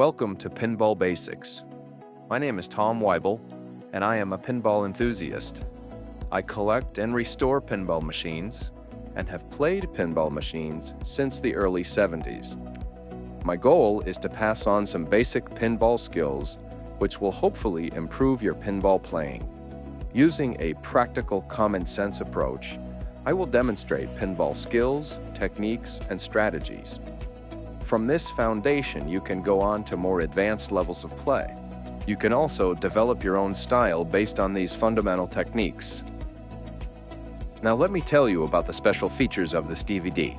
Welcome to Pinball Basics. My name is Tom Weibel, and I am a pinball enthusiast. I collect and restore pinball machines and have played pinball machines since the early 70s. My goal is to pass on some basic pinball skills which will hopefully improve your pinball playing. Using a practical common sense approach, I will demonstrate pinball skills, techniques, and strategies. From this foundation, you can go on to more advanced levels of play. You can also develop your own style based on these fundamental techniques. Now let me tell you about the special features of this DVD.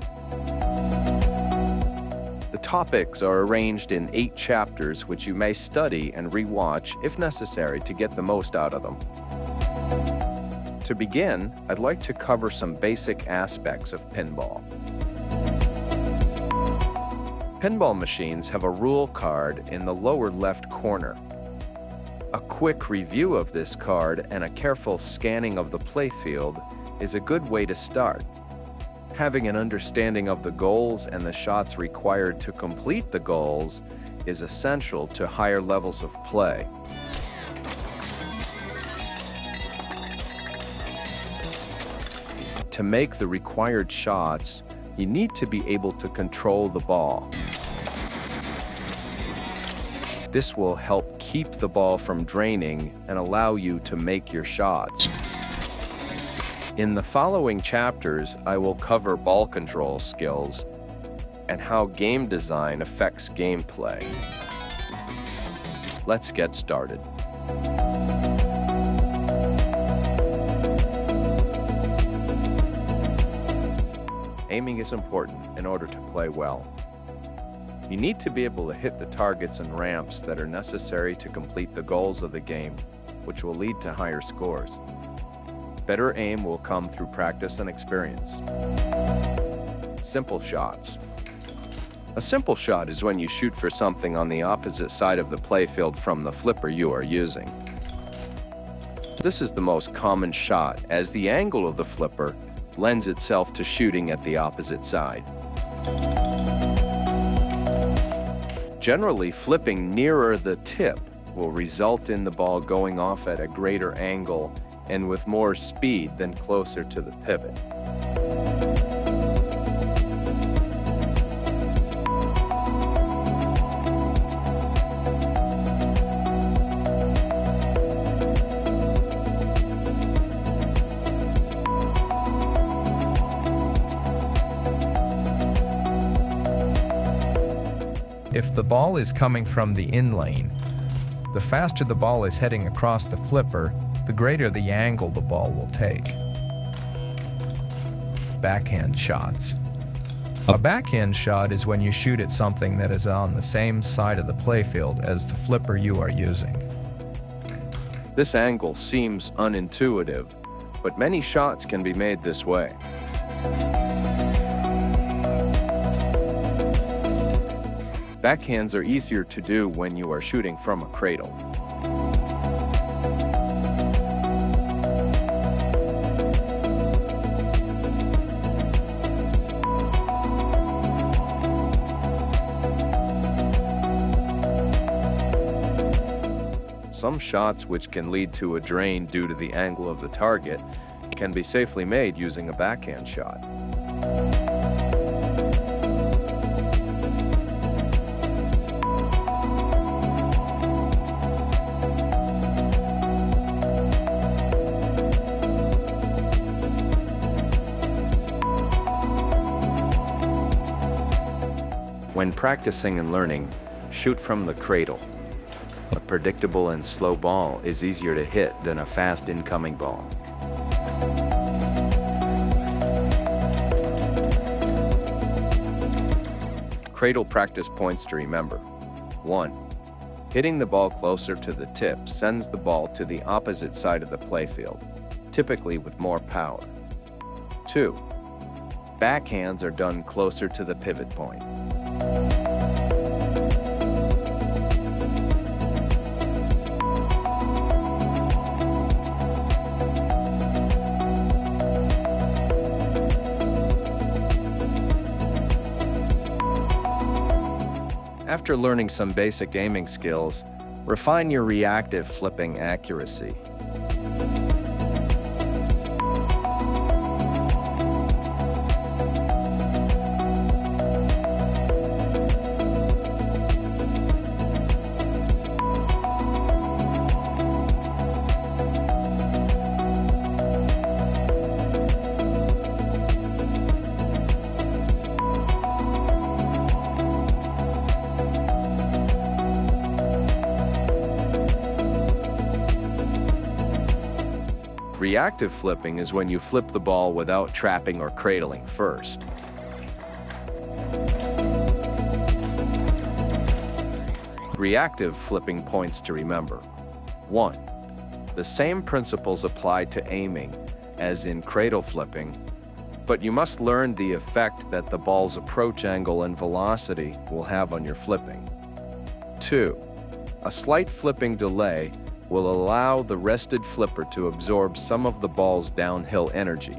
The topics are arranged in 8 chapters which you may study and re-watch if necessary to get the most out of them. To begin, I'd like to cover some basic aspects of pinball. Pinball machines have a rule card in the lower left corner. A quick review of this card and a careful scanning of the playfield is a good way to start. Having an understanding of the goals and the shots required to complete the goals is essential to higher levels of play. To make the required shots, you need to be able to control the ball. This will help keep the ball from draining and allow you to make your shots. In the following chapters, I will cover ball control skills and how game design affects gameplay. Let's get started. Aiming is important in order to play well. You need to be able to hit the targets and ramps that are necessary to complete the goals of the game, which will lead to higher scores. Better aim will come through practice and experience. Simple shots. A simple shot is when you shoot for something on the opposite side of the playfield from the flipper you are using. This is the most common shot, as the angle of the flipper lends itself to shooting at the opposite side. Generally, flipping nearer the tip will result in the ball going off at a greater angle and with more speed than closer to the pivot. If the ball is coming from the in lane, the faster the ball is heading across the flipper, the greater the angle the ball will take. Backhand shots. A backhand shot is when you shoot at something that is on the same side of the playfield as the flipper you are using. This angle seems unintuitive, but many shots can be made this way. Backhands are easier to do when you are shooting from a cradle. Some shots which can lead to a drain due to the angle of the target can be safely made using a backhand shot. When practicing and learning, shoot from the cradle. A predictable and slow ball is easier to hit than a fast incoming ball. Cradle practice points to remember. 1. Hitting the ball closer to the tip sends the ball to the opposite side of the playfield, typically with more power. 2. Backhands are done closer to the pivot point. After learning some basic aiming skills, refine your reactive flipping accuracy. Reactive flipping is when you flip the ball without trapping or cradling first. Reactive flipping points to remember. 1. The same principles apply to aiming as in cradle flipping, but you must learn the effect that the ball's approach angle and velocity will have on your flipping. 2. A slight flipping delay will allow the rested flipper to absorb some of the ball's downhill energy.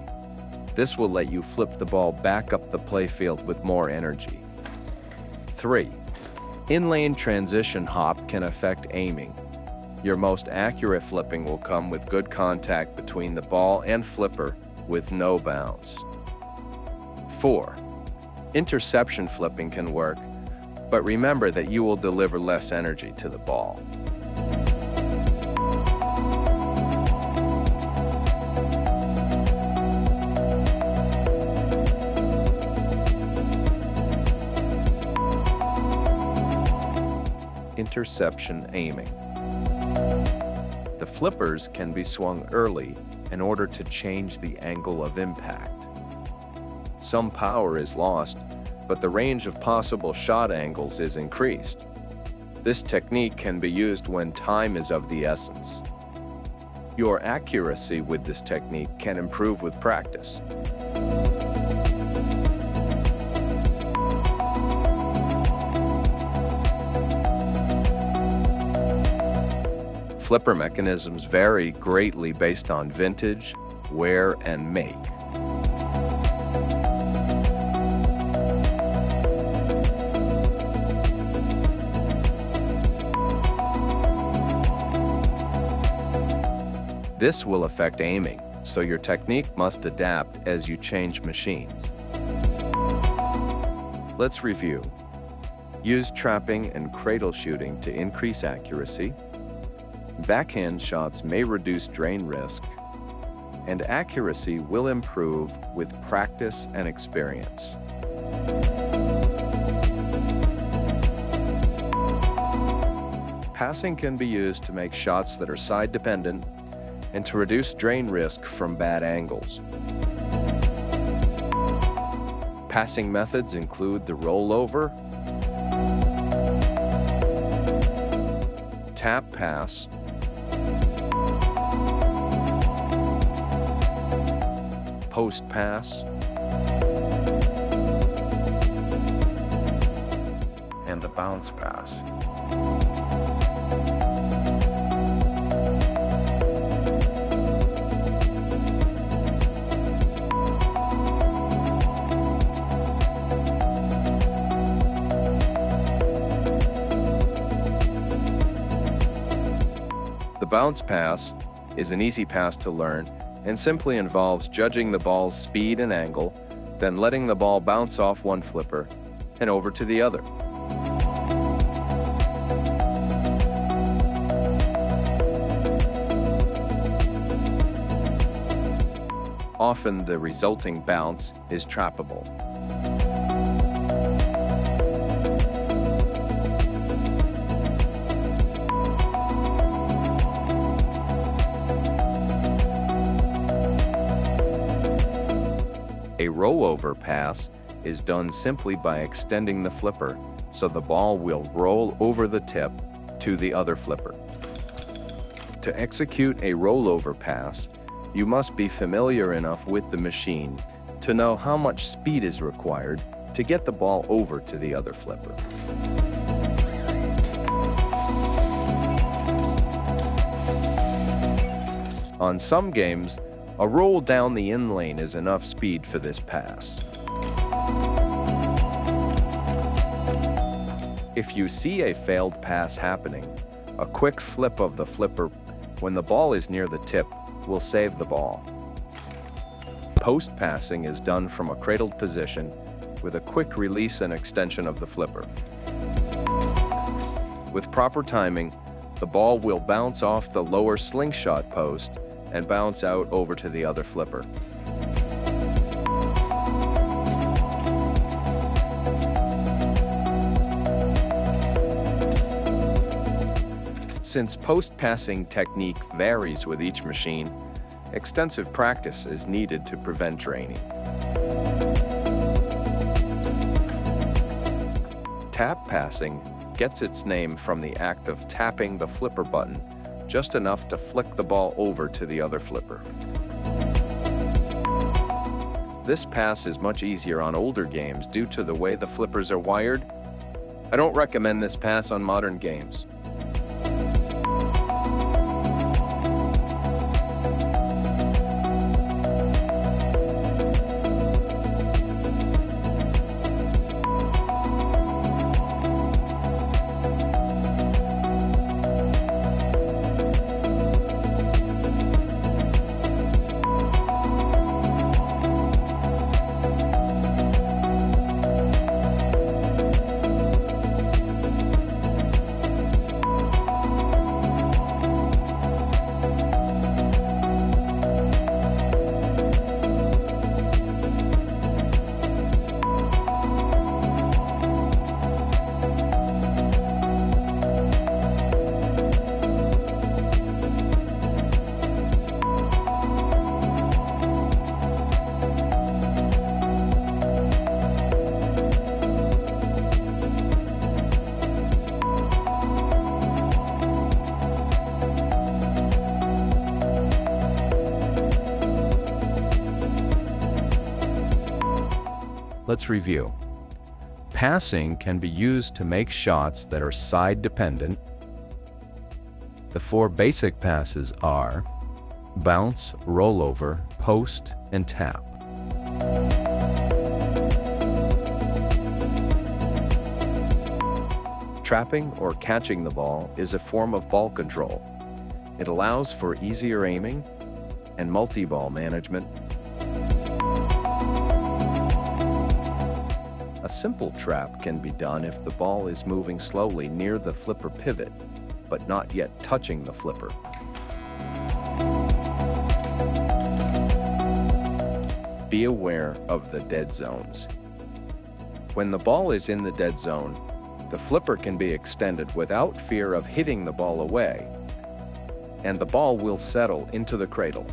This will let you flip the ball back up the playfield with more energy. 3. In-lane transition hop can affect aiming. Your most accurate flipping will come with good contact between the ball and flipper with no bounce. 4. Interception flipping can work, but remember that you will deliver less energy to the ball. Interception aiming. The flippers can be swung early in order to change the angle of impact. Some power is lost, but the range of possible shot angles is increased. This technique can be used when time is of the essence. Your accuracy with this technique can improve with practice. Flipper mechanisms vary greatly based on vintage, wear, and make. This will affect aiming, so your technique must adapt as you change machines. Let's review. Use trapping and cradle shooting to increase accuracy. Backhand shots may reduce drain risk, and accuracy will improve with practice and experience. Passing can be used to make shots that are side-dependent and to reduce drain risk from bad angles. Passing methods include the rollover, tap pass, post pass, and the bounce pass. The bounce pass is an easy pass to learn and simply involves judging the ball's speed and angle, then letting the ball bounce off one flipper and over to the other. Often the resulting bounce is trappable. A rollover pass is done simply by extending the flipper so the ball will roll over the tip to the other flipper. To execute a rollover pass, you must be familiar enough with the machine to know how much speed is required to get the ball over to the other flipper. On some games, a roll down the in-lane is enough speed for this pass. If you see a failed pass happening, a quick flip of the flipper when the ball is near the tip will save the ball. Post passing is done from a cradled position with a quick release and extension of the flipper. With proper timing, the ball will bounce off the lower slingshot post and bounce out over to the other flipper. Since post-passing technique varies with each machine, extensive practice is needed to prevent draining. Tap passing gets its name from the act of tapping the flipper button just enough to flick the ball over to the other flipper. This pass is much easier on older games due to the way the flippers are wired. I don't recommend this pass on modern games. Let's review. Passing can be used to make shots that are side-dependent. The four basic passes are bounce, rollover, post, and tap. Trapping or catching the ball is a form of ball control. It allows for easier aiming and multi-ball management. A simple trap can be done if the ball is moving slowly near the flipper pivot, but not yet touching the flipper. Be aware of the dead zones. When the ball is in the dead zone, the flipper can be extended without fear of hitting the ball away, and the ball will settle into the cradle.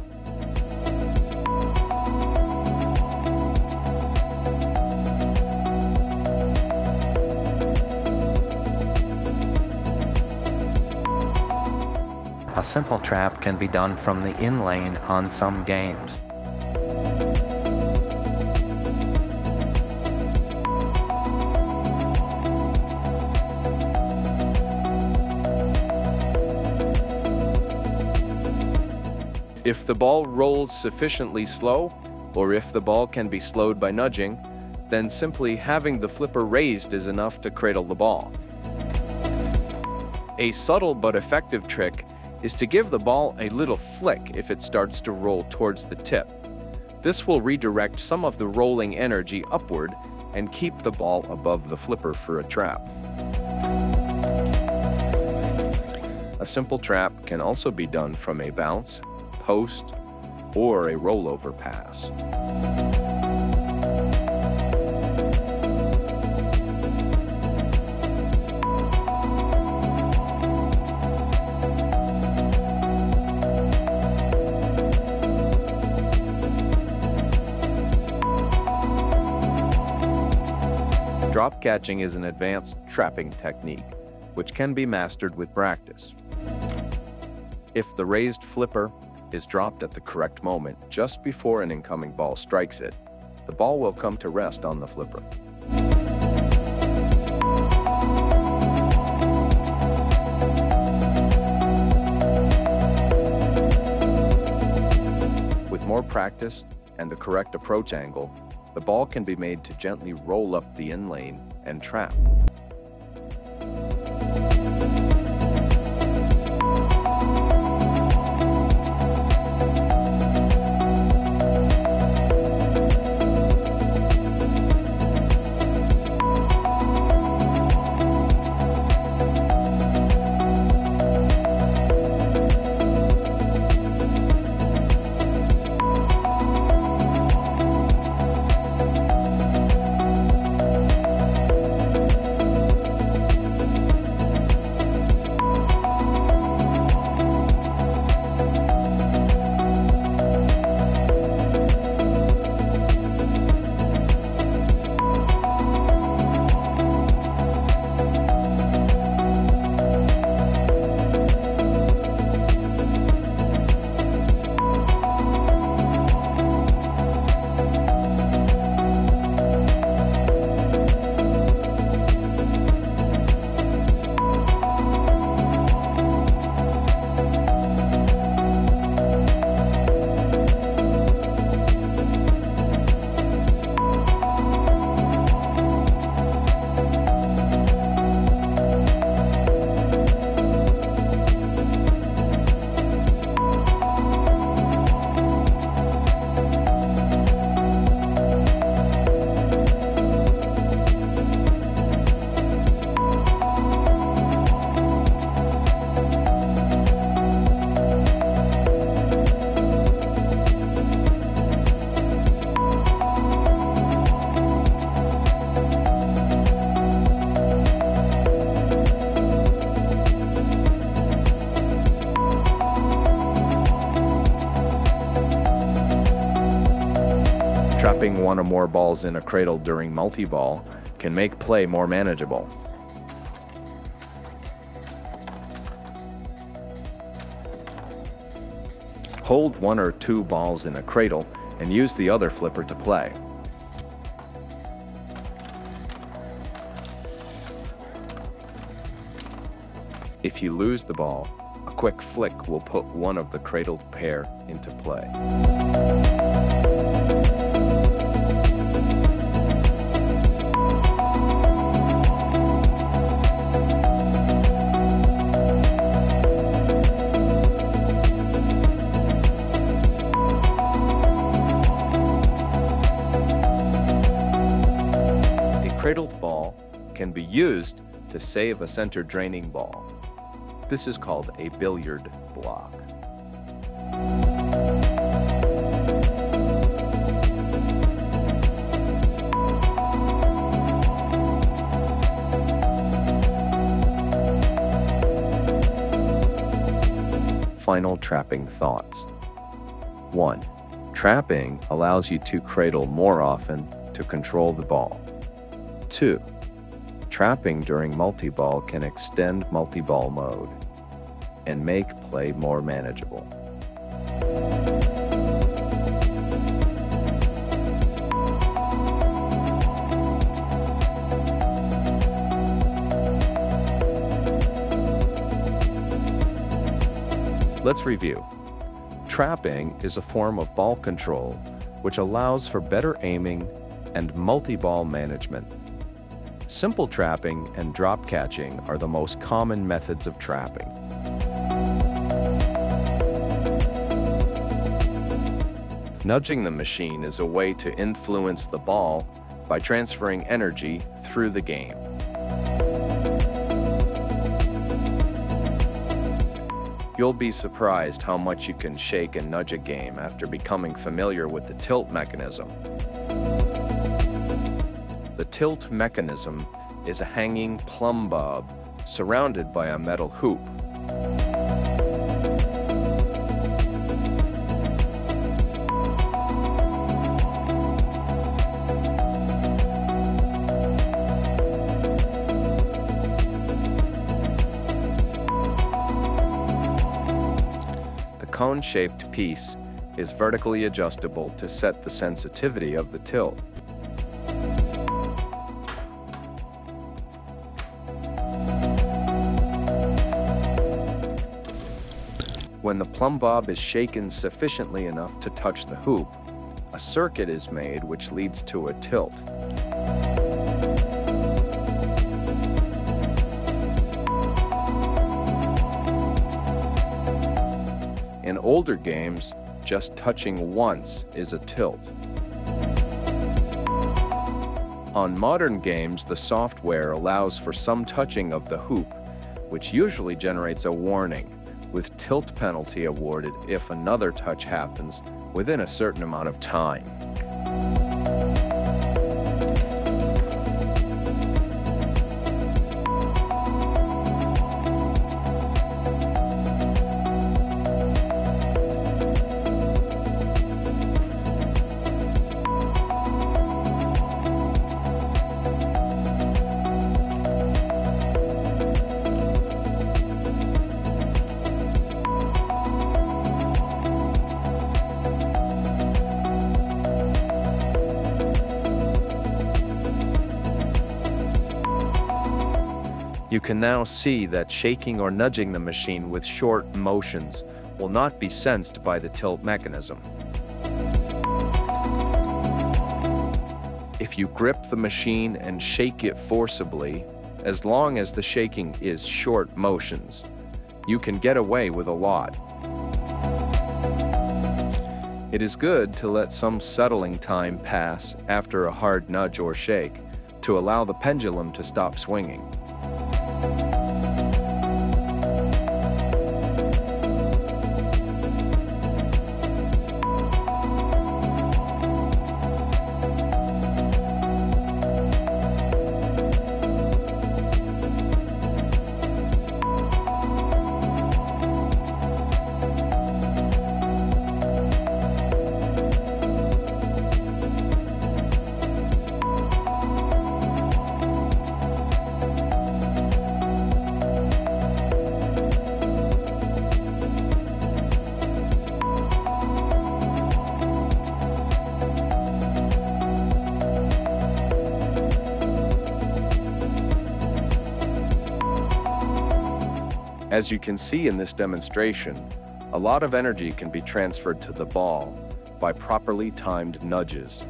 A simple trap can be done from the in lane on some games. If the ball rolls sufficiently slow, or if the ball can be slowed by nudging, then simply having the flipper raised is enough to cradle the ball. A subtle but effective trick is to give the ball a little flick if it starts to roll towards the tip. This will redirect some of the rolling energy upward and keep the ball above the flipper for a trap. A simple trap can also be done from a bounce, post, or a rollover pass. Drop catching is an advanced trapping technique, which can be mastered with practice. If the raised flipper is dropped at the correct moment, just before an incoming ball strikes it, the ball will come to rest on the flipper. With more practice and the correct approach angle, the ball can be made to gently roll up the in lane and trap. Trapping one or more balls in a cradle during multi-ball can make play more manageable. Hold one or two balls in a cradle and use the other flipper to play. If you lose the ball, a quick flick will put one of the cradled pair into play. A cradled ball can be used to save a center draining ball. This is called a billiard block. Final trapping thoughts. 1. Trapping allows you to cradle more often to control the ball. 2. Trapping during multi-ball can extend multi-ball mode and make play more manageable. Let's review. Trapping is a form of ball control which allows for better aiming and multi-ball management. Simple trapping and drop catching are the most common methods of trapping. Nudging the machine is a way to influence the ball by transferring energy through the game. You'll be surprised how much you can shake and nudge a game after becoming familiar with the tilt mechanism. The tilt mechanism is a hanging plumb bob surrounded by a metal hoop. The cone-shaped piece is vertically adjustable to set the sensitivity of the tilt. When the plumb bob is shaken sufficiently enough to touch the hoop, a circuit is made which leads to a tilt. In older games, just touching once is a tilt. On modern games, the software allows for some touching of the hoop, which usually generates a warning, with tilt penalty awarded if another touch happens within a certain amount of time. You can now see that shaking or nudging the machine with short motions will not be sensed by the tilt mechanism. If you grip the machine and shake it forcibly, as long as the shaking is short motions, you can get away with a lot. It is good to let some settling time pass after a hard nudge or shake to allow the pendulum to stop swinging. As you can see in this demonstration, a lot of energy can be transferred to the ball by properly timed nudges.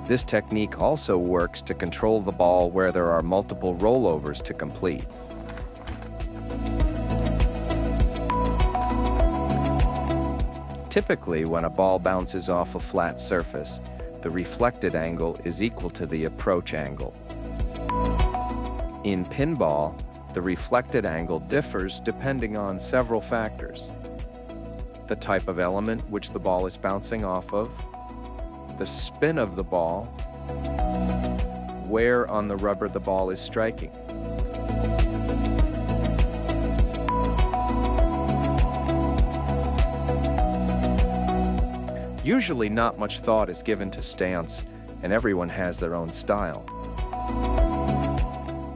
This technique also works to control the ball where there are multiple rollovers to complete. Typically, when a ball bounces off a flat surface, the reflected angle is equal to the approach angle. In pinball, the reflected angle differs depending on several factors: the type of element which the ball is bouncing off of, the spin of the ball, where on the rubber the ball is striking. Usually not much thought is given to stance, and everyone has their own style.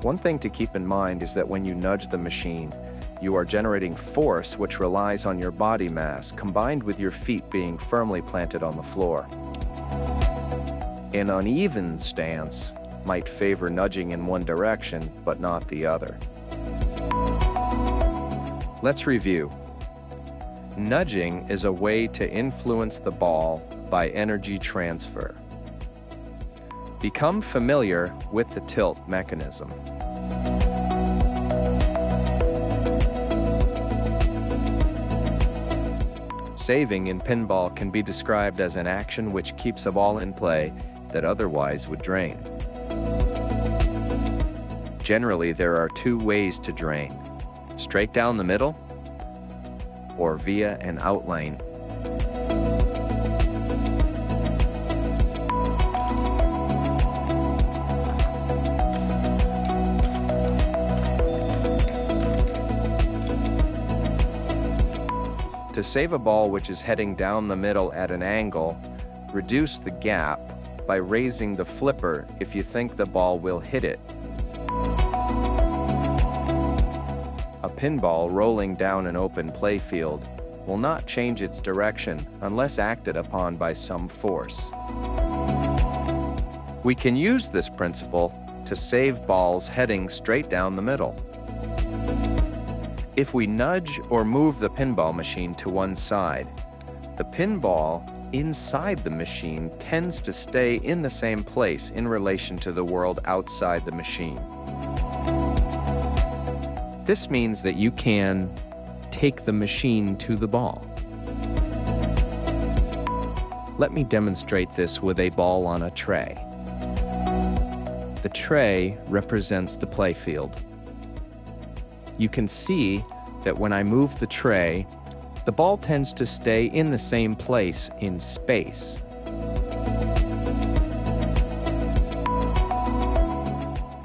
One thing to keep in mind is that when you nudge the machine, you are generating force which relies on your body mass combined with your feet being firmly planted on the floor. An uneven stance might favor nudging in one direction, but not the other. Let's review. Nudging is a way to influence the ball by energy transfer. Become familiar with the tilt mechanism. Saving in pinball can be described as an action which keeps a ball in play that otherwise would drain. Generally, there are two ways to drain: straight down the middle or via an outlane. To save a ball which is heading down the middle at an angle, reduce the gap by raising the flipper if you think the ball will hit it. A pinball rolling down an open playfield will not change its direction unless acted upon by some force. We can use this principle to save balls heading straight down the middle. If we nudge or move the pinball machine to one side, the pinball inside the machine tends to stay in the same place in relation to the world outside the machine. This means that you can take the machine to the ball. Let me demonstrate this with a ball on a tray. The tray represents the playfield. You can see that when I move the tray, the ball tends to stay in the same place in space.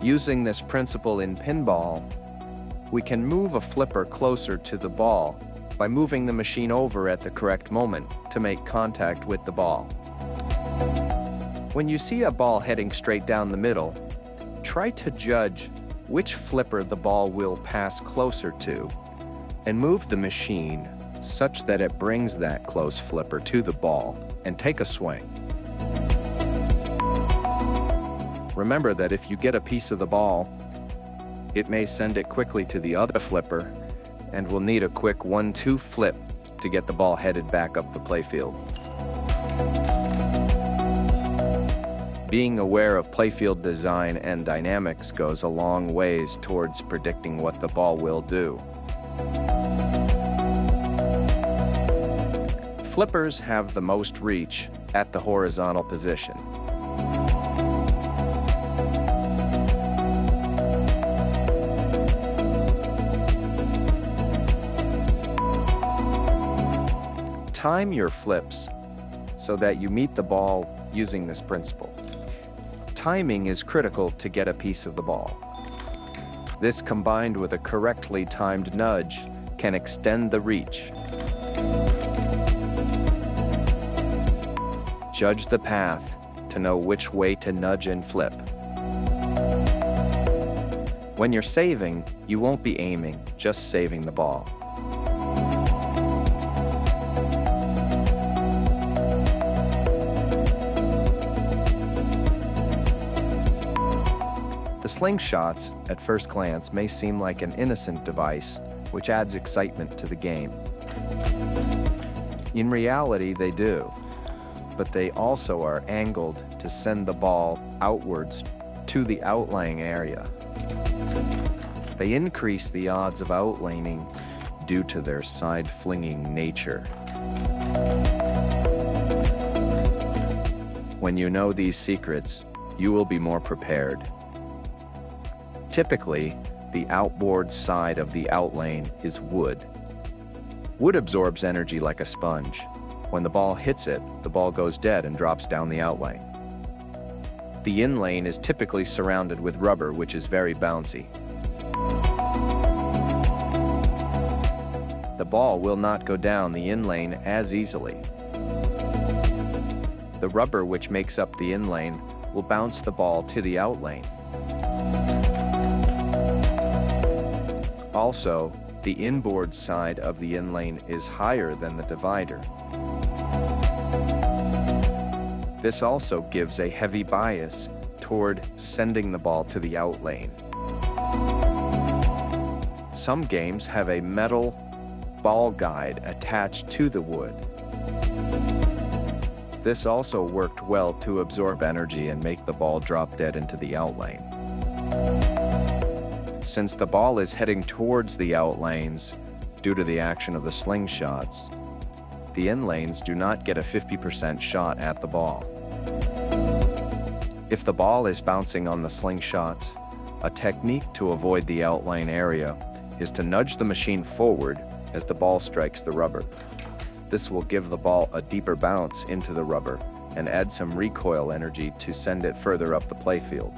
Using this principle in pinball, we can move a flipper closer to the ball by moving the machine over at the correct moment to make contact with the ball. When you see a ball heading straight down the middle, try to judge which flipper the ball will pass closer to and move the machine such that it brings that close flipper to the ball and take a swing. Remember that if you get a piece of the ball, it may send it quickly to the other flipper and will need a quick 1-2 flip to get the ball headed back up the playfield. Being aware of playfield design and dynamics goes a long ways towards predicting what the ball will do. Flippers have the most reach at the horizontal position. Time your flips so that you meet the ball using this principle. Timing is critical to get a piece of the ball. This, combined with a correctly timed nudge, can extend the reach. Judge the path to know which way to nudge and flip. When you're saving, you won't be aiming, just saving the ball. The slingshots, at first glance, may seem like an innocent device, which adds excitement to the game. In reality, they do, but they also are angled to send the ball outwards to the outlaying area. They increase the odds of outlaning due to their side-flinging nature. When you know these secrets, you will be more prepared. Typically, the outboard side of the outlane is wood. Wood absorbs energy like a sponge. When the ball hits it, the ball goes dead and drops down the outlane. The inlane is typically surrounded with rubber, which is very bouncy. The ball will not go down the inlane as easily. The rubber which makes up the inlane will bounce the ball to the outlane. Also, the inboard side of the inlane is higher than the divider. This also gives a heavy bias toward sending the ball to the outlane. Some games have a metal ball guide attached to the wood. This also worked well to absorb energy and make the ball drop dead into the outlane. Since the ball is heading towards the outlanes due to the action of the slingshots, the inlanes do not get a 50% shot at the ball. If the ball is bouncing on the slingshots, a technique to avoid the outlane area is to nudge the machine forward as the ball strikes the rubber. This will give the ball a deeper bounce into the rubber and add some recoil energy to send it further up the playfield.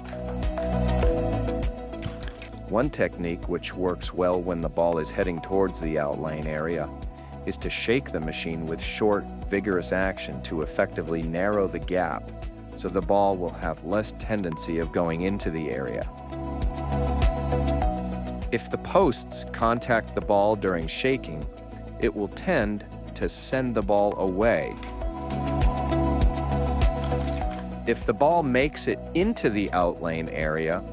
One technique which works well when the ball is heading towards the outlane area is to shake the machine with short, vigorous action to effectively narrow the gap so the ball will have less tendency of going into the area. If the posts contact the ball during shaking, it will tend to send the ball away. If the ball makes it into the outlane area,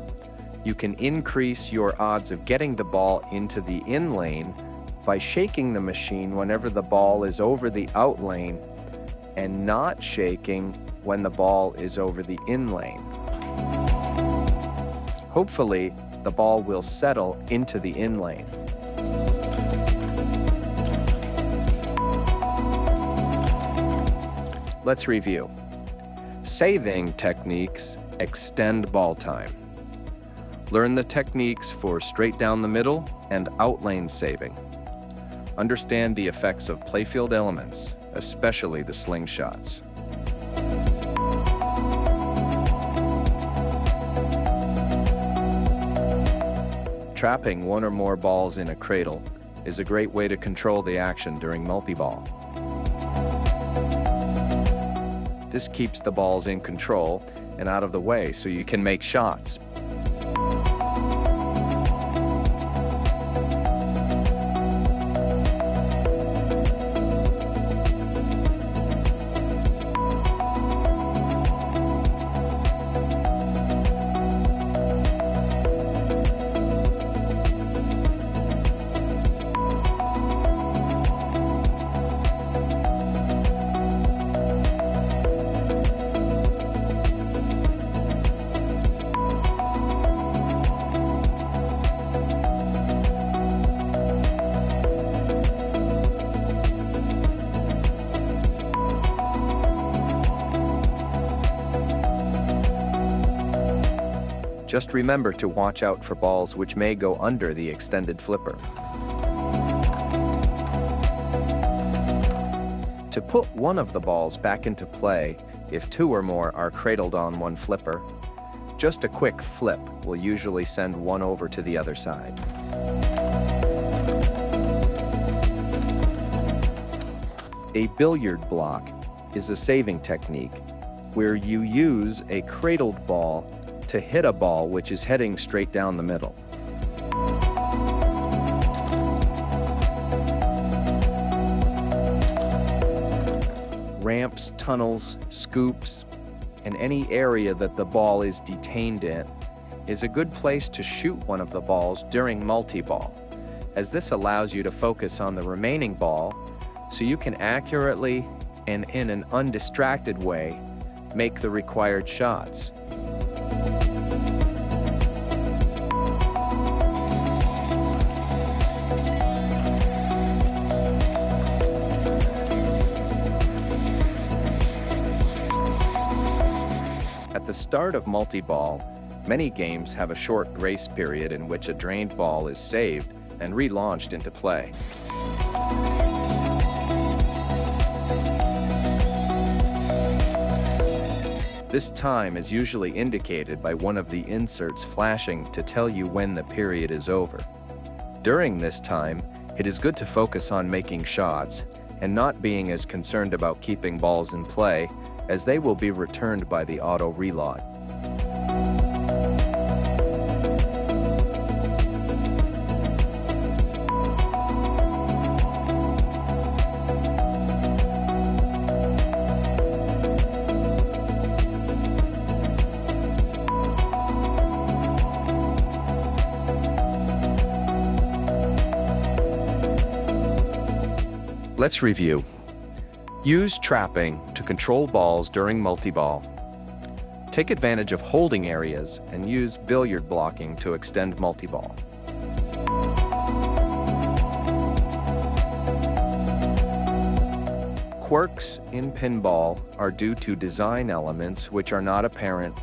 you can increase your odds of getting the ball into the in lane by shaking the machine whenever the ball is over the out lane and not shaking when the ball is over the in lane. Hopefully, the ball will settle into the in lane. Let's review. Saving techniques extend ball time. Learn the techniques for straight down the middle and out lane saving. Understand the effects of playfield elements, especially the slingshots. Trapping one or more balls in a cradle is a great way to control the action during multi-ball. This keeps the balls in control and out of the way so you can make shots. Just remember to watch out for balls which may go under the extended flipper. To put one of the balls back into play, if two or more are cradled on one flipper, just a quick flip will usually send one over to the other side. A billiard block is a saving technique where you use a cradled ball to hit a ball which is heading straight down the middle. Ramps, tunnels, scoops, and any area that the ball is detained in is a good place to shoot one of the balls during multi-ball, as this allows you to focus on the remaining ball so you can accurately and in an undistracted way make the required shots. At the start of multi-ball, many games have a short grace period in which a drained ball is saved and relaunched into play. This time is usually indicated by one of the inserts flashing to tell you when the period is over. During this time, it is good to focus on making shots and not being as concerned about keeping balls in play, as they will be returned by the auto reload. Let's review. Use trapping to control balls during multi-ball. Take advantage of holding areas and use billiard blocking to extend multi-ball. Quirks in pinball are due to design elements which are not apparent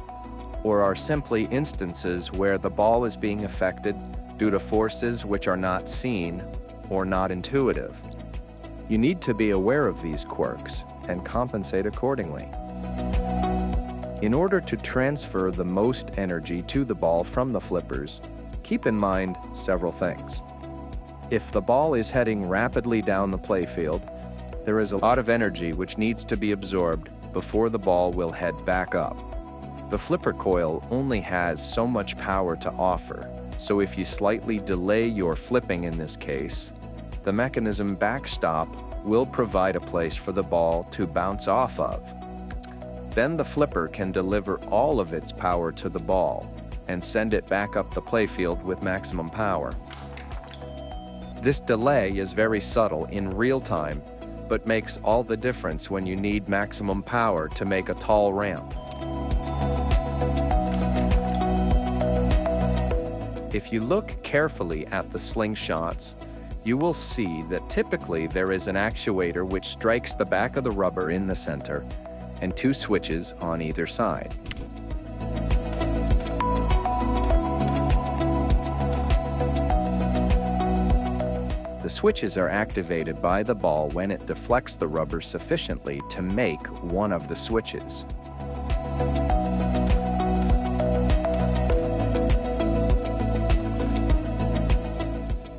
or are simply instances where the ball is being affected due to forces which are not seen or not intuitive. You need to be aware of these quirks and compensate accordingly. In order to transfer the most energy to the ball from the flippers, keep in mind several things. If the ball is heading rapidly down the playfield, there is a lot of energy which needs to be absorbed before the ball will head back up. The flipper coil only has so much power to offer, so if you slightly delay your flipping in this case, the mechanism backstop will provide a place for the ball to bounce off of. Then the flipper can deliver all of its power to the ball and send it back up the playfield with maximum power. This delay is very subtle in real time, but makes all the difference when you need maximum power to make a tall ramp. If you look carefully at the slingshots, you will see that typically there is an actuator which strikes the back of the rubber in the center and two switches on either side. The switches are activated by the ball when it deflects the rubber sufficiently to make one of the switches.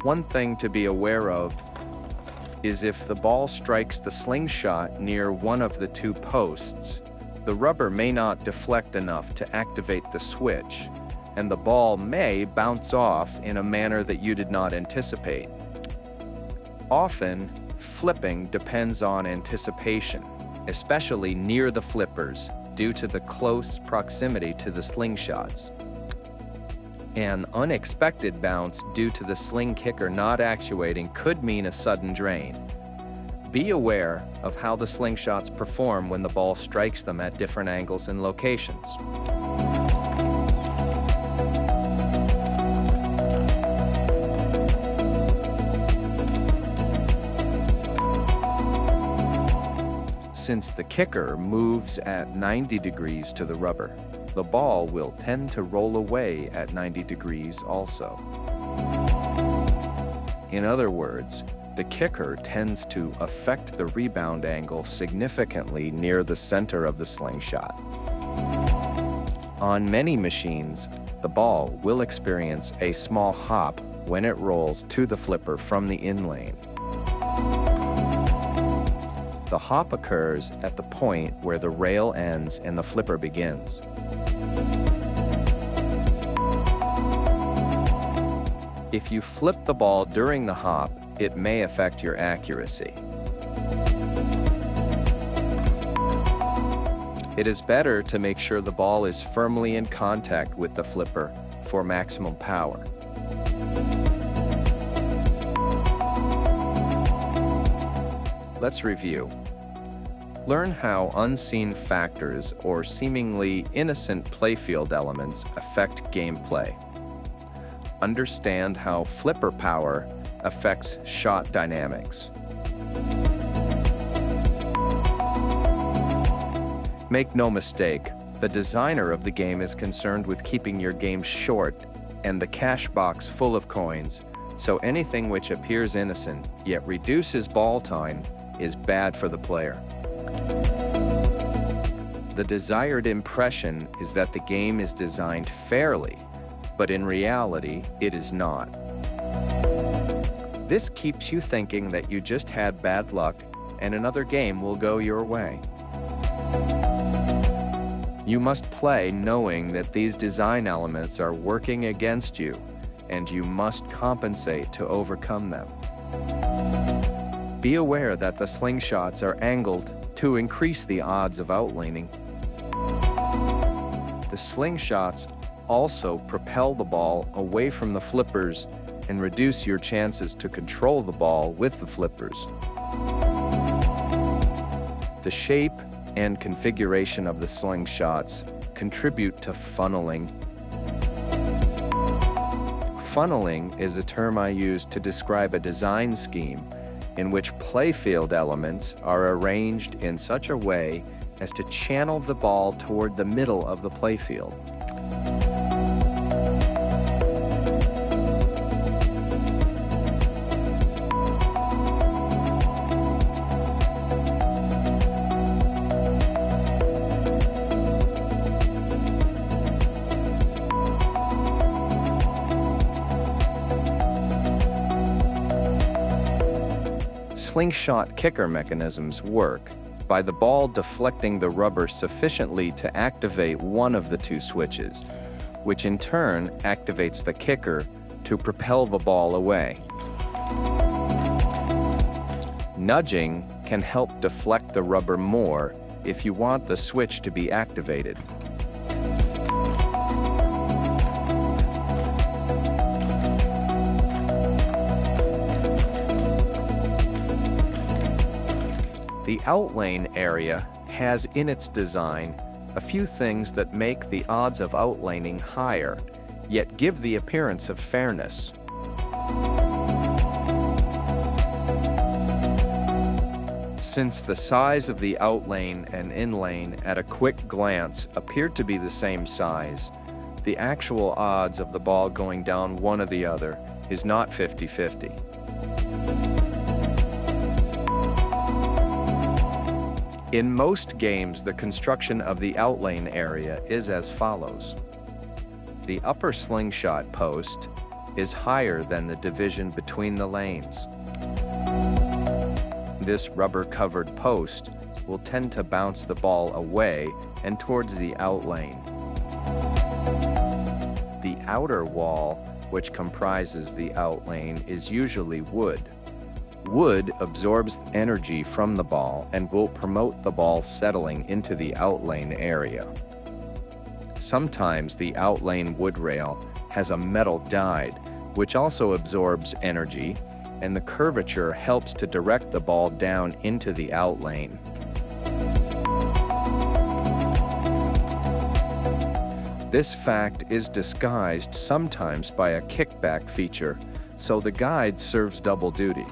One thing to be aware of is if the ball strikes the slingshot near one of the two posts, the rubber may not deflect enough to activate the switch, and the ball may bounce off in a manner that you did not anticipate. Often, flipping depends on anticipation, especially near the flippers, due to the close proximity to the slingshots. An unexpected bounce due to the sling kicker not actuating could mean a sudden drain. Be aware of how the slingshots perform when the ball strikes them at different angles and locations. Since the kicker moves at 90 degrees to the rubber, the ball will tend to roll away at 90 degrees also. In other words, the kicker tends to affect the rebound angle significantly near the center of the slingshot. On many machines, the ball will experience a small hop when it rolls to the flipper from the in lane. The hop occurs at the point where the rail ends and the flipper begins. If you flip the ball during the hop, it may affect your accuracy. It is better to make sure the ball is firmly in contact with the flipper for maximum power. Let's review. Learn how unseen factors or seemingly innocent playfield elements affect gameplay. Understand how flipper power affects shot dynamics. Make no mistake, the designer of the game is concerned with keeping your game short and the cash box full of coins, so anything which appears innocent yet reduces ball time is bad for the player. The desired impression is that the game is designed fairly, but in reality, it is not. This keeps you thinking that you just had bad luck and another game will go your way. You must play knowing that these design elements are working against you, and you must compensate to overcome them. Be aware that the slingshots are angled to increase the odds of outlaning. The slingshots also propel the ball away from the flippers and reduce your chances to control the ball with the flippers. The shape and configuration of the slingshots contribute to funneling. Funneling is a term I use to describe a design scheme in which playfield elements are arranged in such a way as to channel the ball toward the middle of the playfield. Slingshot kicker mechanisms work by the ball deflecting the rubber sufficiently to activate one of the two switches, which in turn activates the kicker to propel the ball away. Nudging can help deflect the rubber more if you want the switch to be activated. The outlane area has in its design a few things that make the odds of outlaning higher, yet give the appearance of fairness. Since the size of the outlane and inlane at a quick glance appear to be the same size, the actual odds of the ball going down one or the other is not 50-50. In most games, the construction of the outlane area is as follows. The upper slingshot post is higher than the division between the lanes. This rubber-covered post will tend to bounce the ball away and towards the outlane. The outer wall, which comprises the outlane, is usually wood. Wood absorbs energy from the ball and will promote the ball settling into the outlane area. Sometimes the outlane wood rail has a metal guide, which also absorbs energy, and the curvature helps to direct the ball down into the outlane. This fact is disguised sometimes by a kickback feature, so the guide serves double duty.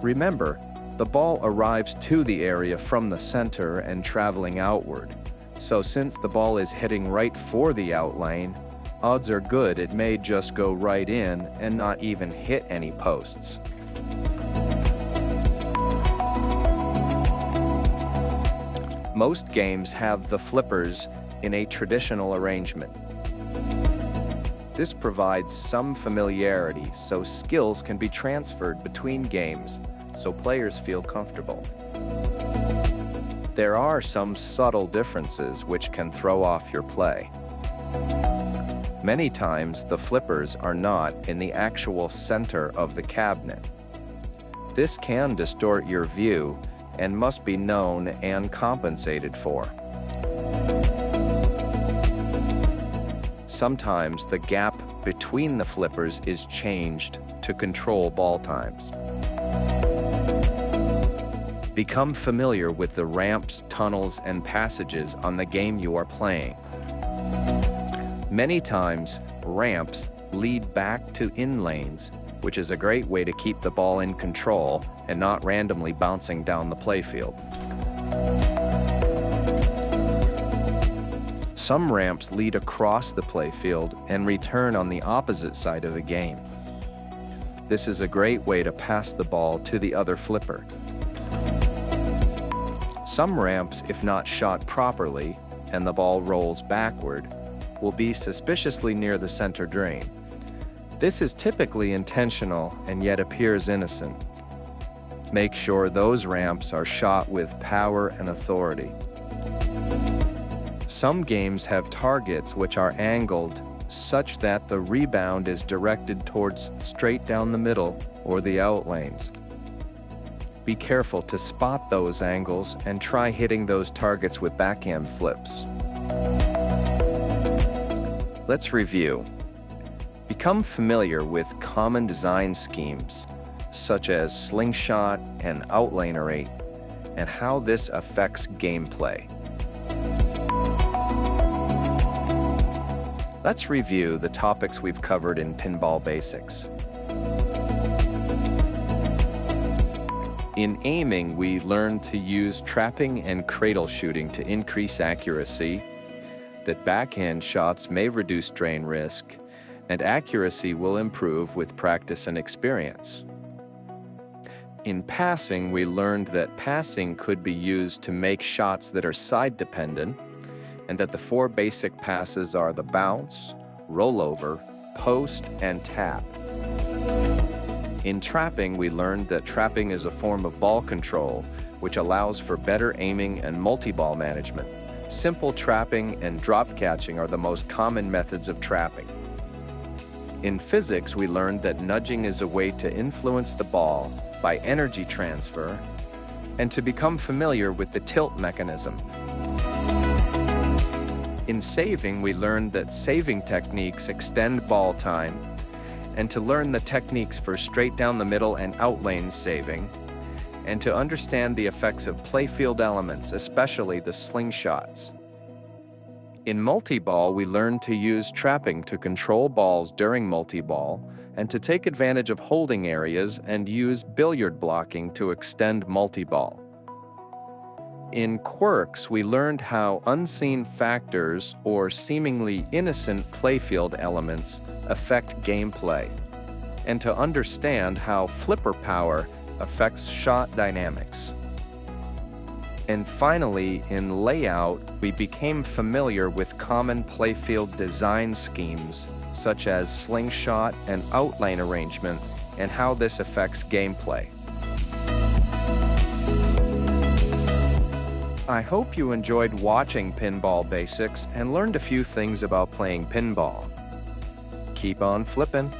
Remember, the ball arrives to the area from the center and traveling outward, so since the ball is heading right for the outlane, odds are good it may just go right in and not even hit any posts. Most games have the flippers in a traditional arrangement. This provides some familiarity so skills can be transferred between games so players feel comfortable. There are some subtle differences which can throw off your play. Many times the flippers are not in the actual center of the cabinet. This can distort your view and must be known and compensated for. Sometimes the gap between the flippers is changed to control ball times. Become familiar with the ramps, tunnels, and passages on the game you are playing. Many times, ramps lead back to in-lanes, which is a great way to keep the ball in control and not randomly bouncing down the playfield. Some ramps lead across the playfield and return on the opposite side of the game. This is a great way to pass the ball to the other flipper. Some ramps, if not shot properly, and the ball rolls backward, will be suspiciously near the center drain. This is typically intentional and yet appears innocent. Make sure those ramps are shot with power and authority. Some games have targets which are angled such that the rebound is directed towards straight down the middle or the outlanes. Be careful to spot those angles and try hitting those targets with backhand flips. Let's review. Become familiar with common design schemes, such as slingshot and outlanery, and how this affects gameplay. Let's review the topics we've covered in Pinball Basics. In aiming, we learned to use trapping and cradle shooting to increase accuracy, that backhand shots may reduce drain risk, and accuracy will improve with practice and experience. In passing, we learned that passing could be used to make shots that are side-dependent, and that the four basic passes are the bounce, rollover, post, and tap. In trapping, we learned that trapping is a form of ball control, which allows for better aiming and multi-ball management. Simple trapping and drop catching are the most common methods of trapping. In physics, we learned that nudging is a way to influence the ball by energy transfer and to become familiar with the tilt mechanism. In saving, we learned that saving techniques extend ball time, and to learn the techniques for straight down the middle and out lane saving, and to understand the effects of playfield elements, especially the slingshots. In multi-ball, we learned to use trapping to control balls during multi-ball, and to take advantage of holding areas and use billiard blocking to extend multi-ball. In quirks, we learned how unseen factors or seemingly innocent playfield elements affect gameplay, and to understand how flipper power affects shot dynamics. And finally, in layout, we became familiar with common playfield design schemes, such as slingshot and outlane arrangement, and how this affects gameplay. I hope you enjoyed watching Pinball Basics and learned a few things about playing pinball. Keep on flipping!